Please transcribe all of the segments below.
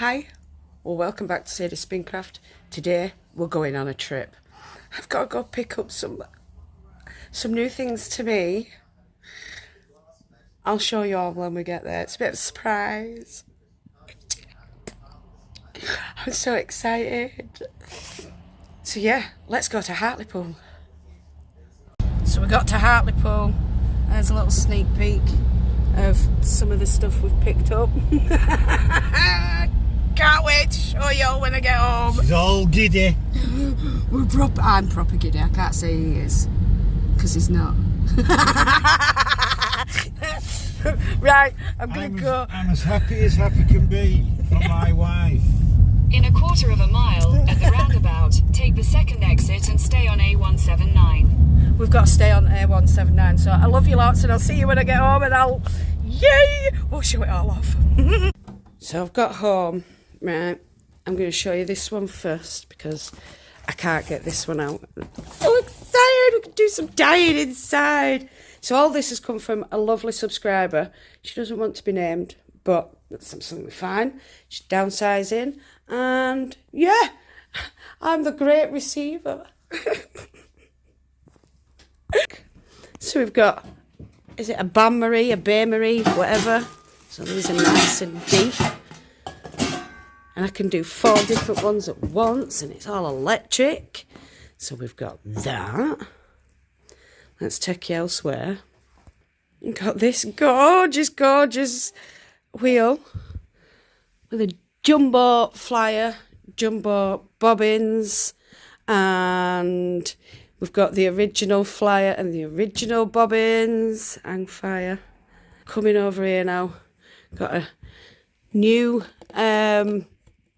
Hi, well welcome back to Sadie Spincraft. Today we're going on a trip. I've got to go pick up some new things to me. I'll show you all when we get there. It's a bit of a surprise. I'm so excited. So yeah, let's go to Hartlepool. So we got to Hartlepool. There's a little sneak peek of some of the stuff we've picked up. Can't wait to show you all when I get home. She's all giddy. I'm proper giddy. I can't say he is, because he's not. Right, I'm as happy can be for my wife. In a quarter of a mile at the roundabout, take the second exit and stay on A179. We've got to stay on A179, so I love you lots and I'll see you when I get home and we'll show it all off. So I've got home, right, I'm going to show you this one first because I can't get this one out. I'm so excited, we can do some dyeing inside. So all this has come from a lovely subscriber. She doesn't want to be named, but that's absolutely fine. She's downsizing and yeah, I'm the great receiver. So we've got, is it a bain-marie, a bain-marie, whatever. So these are nice and deep. And I can do 4 different ones at once and it's all electric. So we've got that. Let's take you elsewhere. We've got this gorgeous, gorgeous wheel with a jumbo flyer, jumbo bobbins, and we've got the original flyer and the original bobbins. Hang fire. Coming over here now. Got a new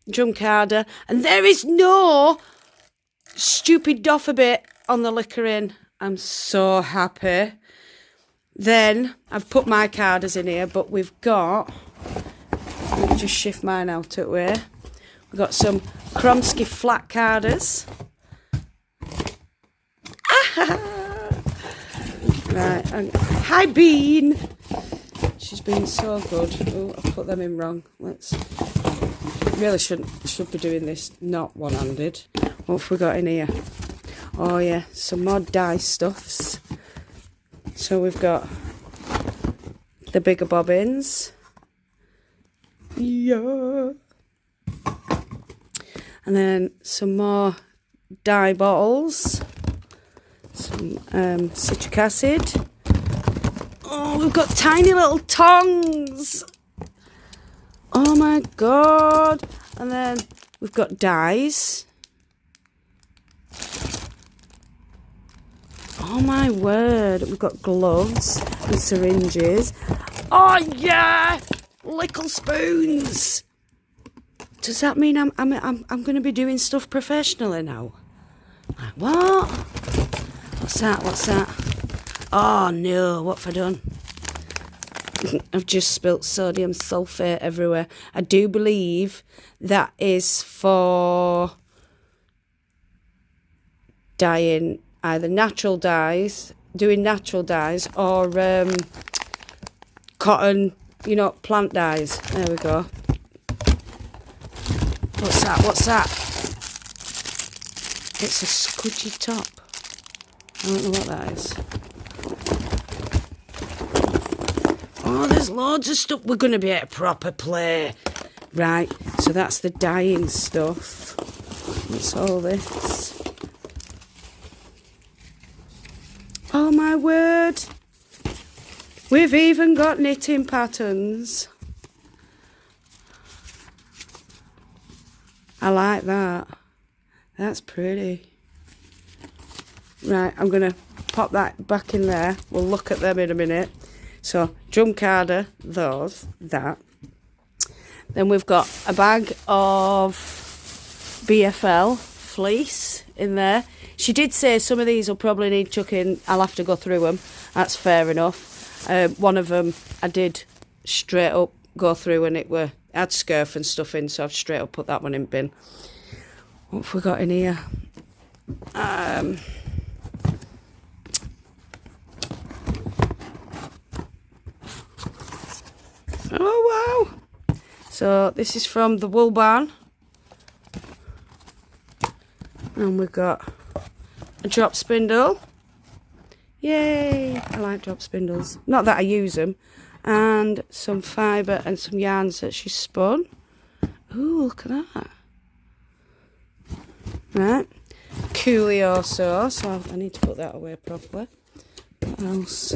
drum carder, and there is no stupid doffer bit on the liquor in. I'm so happy. Then I've put my carders in here, but we've got, let me just shift mine out of the way. We've got some Kromsky flat carders. Right, hi Bean. She's been so good. Oh, I put them in wrong. Really should be doing this not one-handed. What have we got in here? Oh yeah, some more dye stuffs. So we've got the bigger bobbins. Yeah. And then some more dye bottles. Some citric acid. Oh, we've got tiny little tongs. Oh my god. And then we've got dyes. Oh my word. We've got gloves and syringes. Oh yeah! Little spoons. Does that mean I'm going to be doing stuff professionally now? Like what? What's that? Oh no, what have I done? I've just spilt sodium sulfate everywhere. I do believe that is for dyeing either natural dyes, doing natural dyes, or cotton, plant dyes. There we go. What's that? It's a scudgy top. I don't know what that is. Oh, there's loads of stuff. We're going to be at a proper play. Right, so that's the dyeing stuff. What's all this? Oh my word. We've even got knitting patterns. I like that. That's pretty. Right, I'm going to pop that back in there. We'll look at them in a minute. So, drum carder, that. Then we've got a bag of BFL fleece in there. She did say some of these will probably need chucking. I'll have to go through them. That's fair enough. One of them I did straight up go through and it had scurf and stuff in, so I've straight up put that one in bin. What have we got in here? Oh wow! So this is from the Wool Barn. And we've got a drop spindle. Yay! I like drop spindles. Not that I use them. And some fibre and some yarns that she's spun. Ooh, look at that. Right. Coolio sauce. So I need to put that away properly. What else?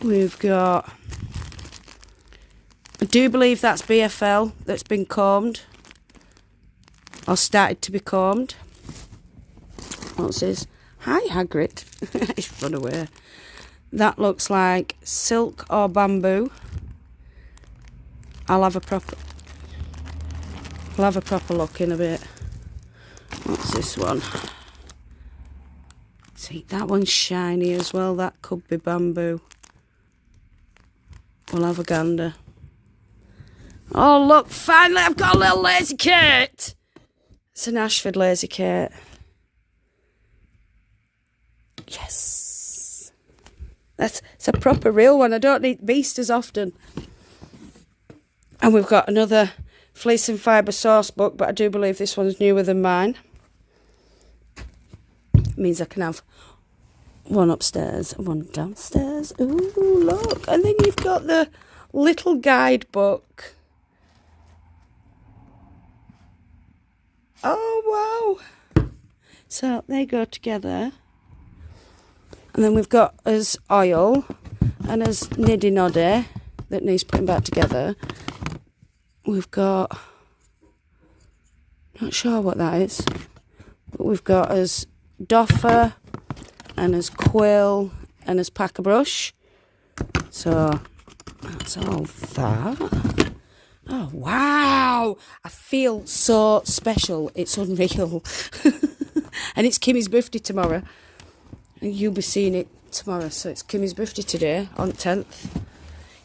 We've got... I do believe that's BFL that's been combed. Or started to be combed. What's this? Hi, Hagrid. He's run away. That looks like silk or bamboo. I'll have a proper look in a bit. What's this one? See, that one's shiny as well. That could be bamboo. We'll have a gander. Oh, look, finally I've got a little lazy Kate. It's an Ashford lazy Kate. Yes. It's a proper real one. I don't need beasters often. And we've got another fleece and fibre source book, but I do believe this one's newer than mine. It means I can have one upstairs and one downstairs. Ooh, look. And then you've got the little guidebook. Oh, wow. So they go together. And then we've got as oil and as niddy noddy that needs putting back together. We've got, not sure what that is, but we've got as doffer and as quill and as packer brush. So that's all that. Oh, wow. I feel so special. It's unreal. And it's Kimmy's birthday tomorrow. And you'll be seeing it tomorrow. So it's Kimmy's birthday today on the 10th.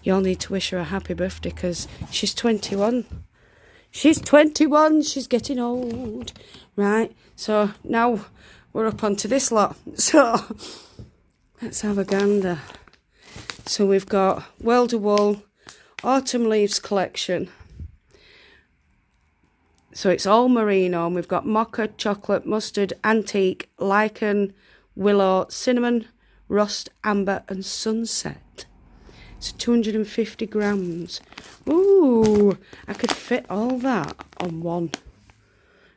You all need to wish her a happy birthday because she's 21. She's 21. She's getting old. Right. So now we're up onto this lot. So let's have a gander. So we've got World of Wool Autumn Leaves collection. So it's all merino, and we've got mocha, chocolate, mustard, antique, lichen, willow, cinnamon, rust, amber and sunset. It's 250 grams. Ooh, I could fit all that on one.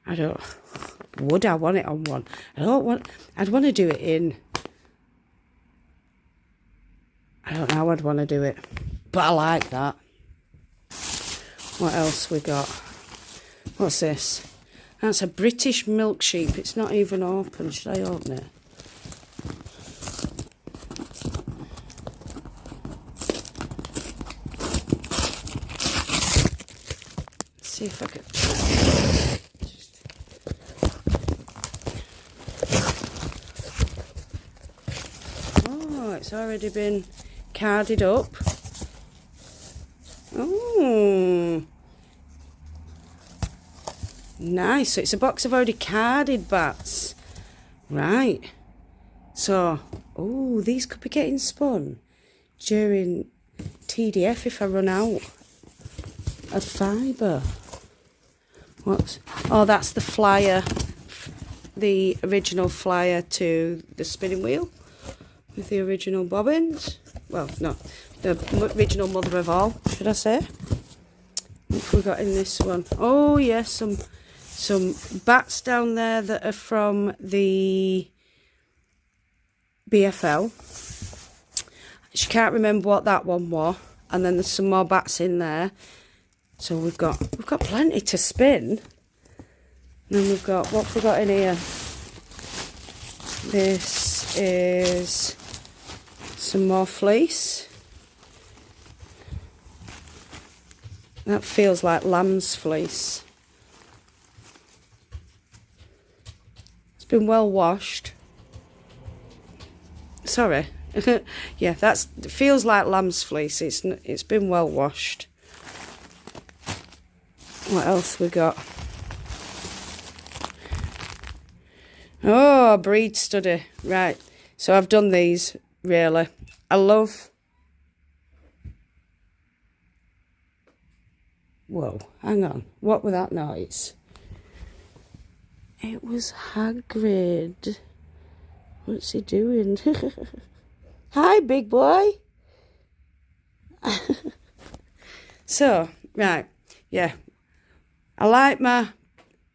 Would I want it on one? I'd want to do it in, I don't know how I'd want to do it, but I like that. What else we got? What's this? That's a British milk sheep. It's not even open. Should I open it? Let's see if I can. Oh, it's already been carded up. Oh, nice. So it's a box of already carded bats. Right. So, oh, these could be getting spun during TDF if I run out of fibre. Oh, that's the flyer, the original flyer to the spinning wheel with the original bobbins. Well, no, the original mother of all, should I say? What have we got in this one? Oh, yes, some bats down there that are from the BFL. She can't remember what that one was. And then there's some more bats in there. So we've got plenty to spin. And then we've got, what have we got in here? This is some more fleece. That feels like lamb's fleece. It's been well washed. Sorry. Yeah, it feels like lamb's fleece. It's been well washed. What else we got? Oh, breed study. Right. So I've done these, really. I love Whoa, hang on. What was that noise? It was Hagrid. What's he doing? Hi, big boy. So, right, yeah. I like my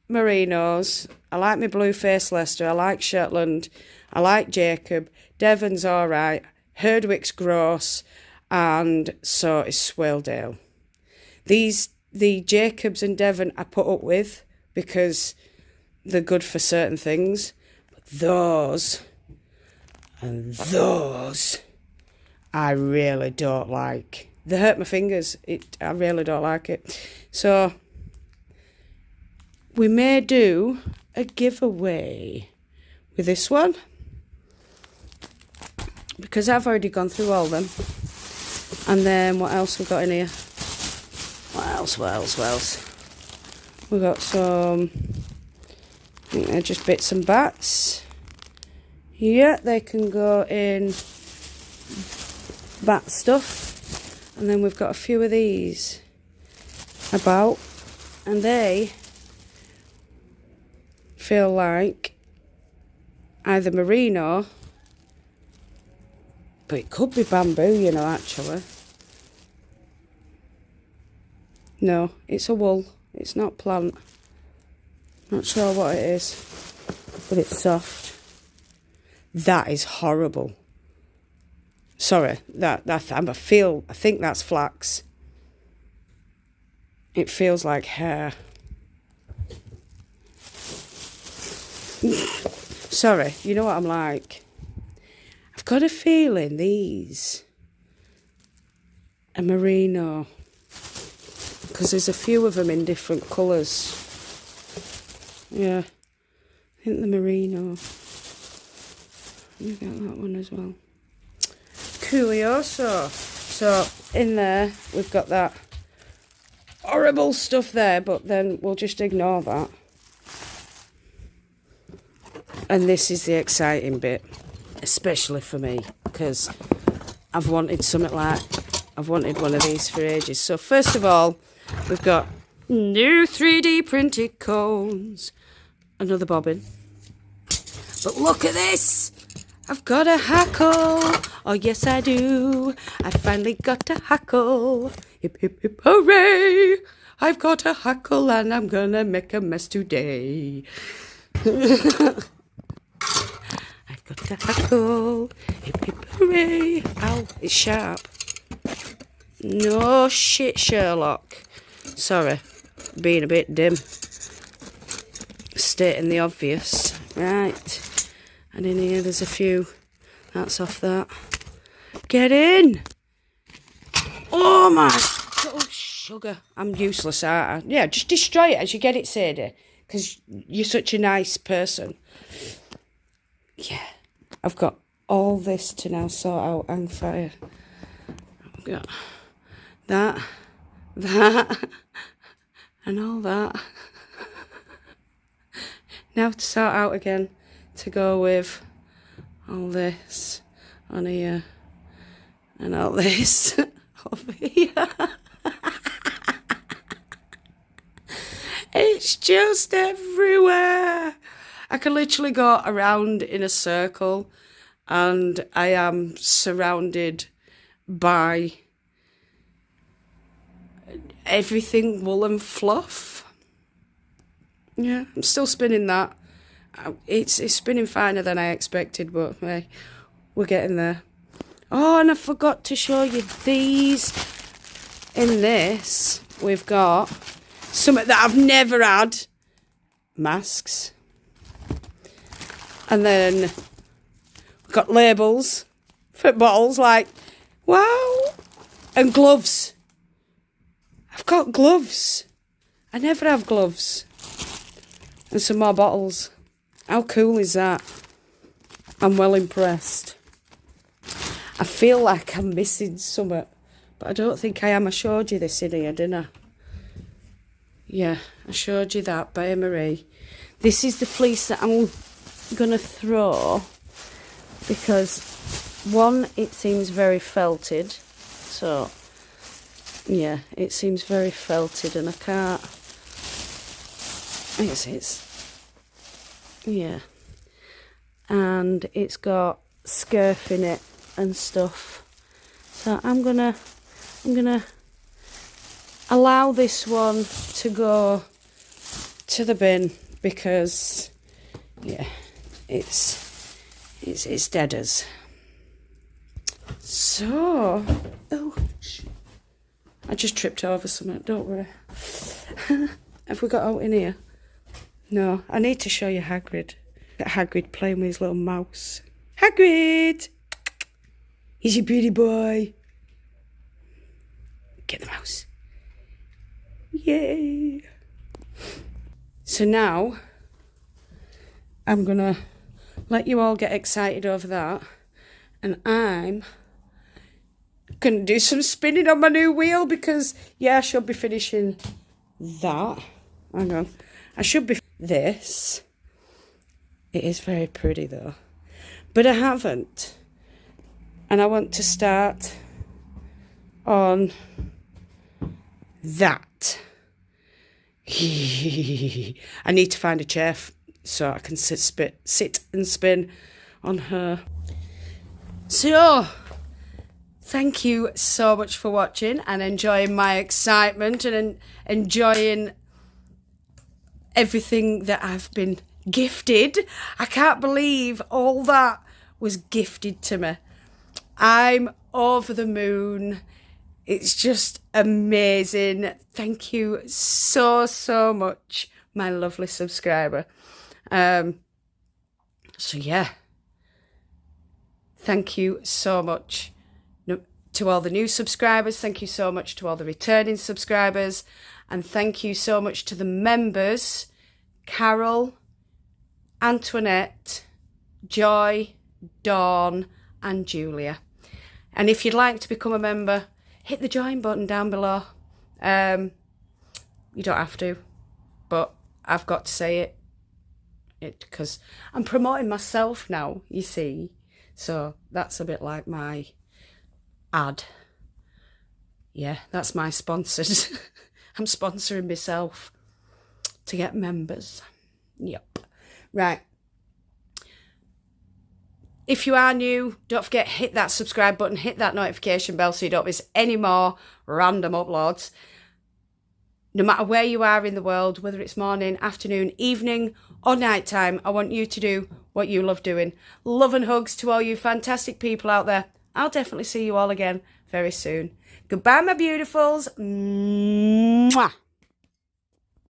Merinos. I like my Blue-Faced Leicester. I like Shetland. I like Jacob. Devon's all right. Herdwick's gross. And so is Swaledale. The Jacobs and Devon I put up with because they're good for certain things. But those and those I really don't like. They hurt my fingers. I really don't like it. So we may do a giveaway with this one because I've already gone through all them. And then what else we got in here? What else? We got some, I think they're just bits and bats. Yeah, they can go in bat stuff. And then we've got a few of these about, and they feel like either merino, but it could be bamboo, you know, actually. No, it's a wool. It's not plant. Not sure what it is, but it's soft. That is horrible. Sorry, I think that's flax. It feels like hair. Sorry, you know what I'm like. I've got a feeling these are merino. Because there's a few of them in different colours. Yeah, I think the merino. Let me get that one as well. Curioso. So in there we've got that horrible stuff there, but then we'll just ignore that. And this is the exciting bit, especially for me, because I've wanted one of these for ages. So first of all, we've got new 3D printed cones. Another bobbin. But look at this! I've got a hackle. Oh, yes, I do. I finally got a hackle. Hip, hip, hip, hooray! I've got a hackle and I'm gonna make a mess today. I've got a hackle. Hip, hip, hooray! Ow, it's sharp. No shit, Sherlock. Sorry, being a bit dim. Stating the obvious. Right. And in here there's a few. That's off that. Get in! Oh my little sugar. I'm useless, aren't I? Yeah, just destroy it as you get it, Sadie. Because you're such a nice person. Yeah. I've got all this to now sort out. Hang fire. I've got that, and all that. Now to sort out again. To go with all this on here and all this over here. It's just everywhere. I can literally go around in a circle and I am surrounded by everything wool and fluff. Yeah, I'm still spinning that. It's spinning finer than I expected, but hey, we're getting there. Oh, and I forgot to show you these. In this, we've got something that I've never had. Masks. And then we've got labels for bottles, like, wow. And gloves. I've got gloves. I never have gloves. And some more bottles. How cool is that? I'm well impressed. I feel like I'm missing something, but I don't think I am. I showed you this in here, didn't I? Yeah, I showed you that by Marie. This is the fleece that I'm going to throw because, one, it seems very felted. So Yeah, it seems very felted, and I can't. It's yeah, and it's got scurf in it and stuff. So I'm gonna allow this one to go to the bin because yeah, it's deaders. So, oh, I just tripped over something, don't worry. Have we got out in here? No, I need to show you Hagrid. Got Hagrid playing with his little mouse. Hagrid! He's your pretty boy. Get the mouse. Yay! So now, I'm gonna let you all get excited over that, and I'm gonna do some spinning on my new wheel because, yeah, I should be finishing that. Hang on. I should be this. It is very pretty though. But I haven't. And I want to start on that. I need to find a chair so I can sit and spin on her. So, thank you so much for watching and enjoying my excitement and enjoying everything that I've been gifted. I can't believe all that was gifted to me. I'm over the moon. It's just amazing. Thank you so, so much, my lovely subscriber. So yeah, thank you so much to all the new subscribers. Thank you so much to all the returning subscribers. And thank you so much to the members, Carol, Antoinette, Joy, Dawn, and Julia. And if you'd like to become a member, hit the join button down below. You don't have to, but I've got to say it because I'm promoting myself now, you see. So that's a bit like my ad. Yeah, that's my sponsored. I'm sponsoring myself to get members. Yep. Right. If you are new, don't forget, hit that subscribe button, hit that notification bell so you don't miss any more random uploads. No matter where you are in the world, whether it's morning, afternoon, evening, or night time, I want you to do what you love doing. Love and hugs to all you fantastic people out there. I'll definitely see you all again very soon. Goodbye, my beautifuls. Mwah.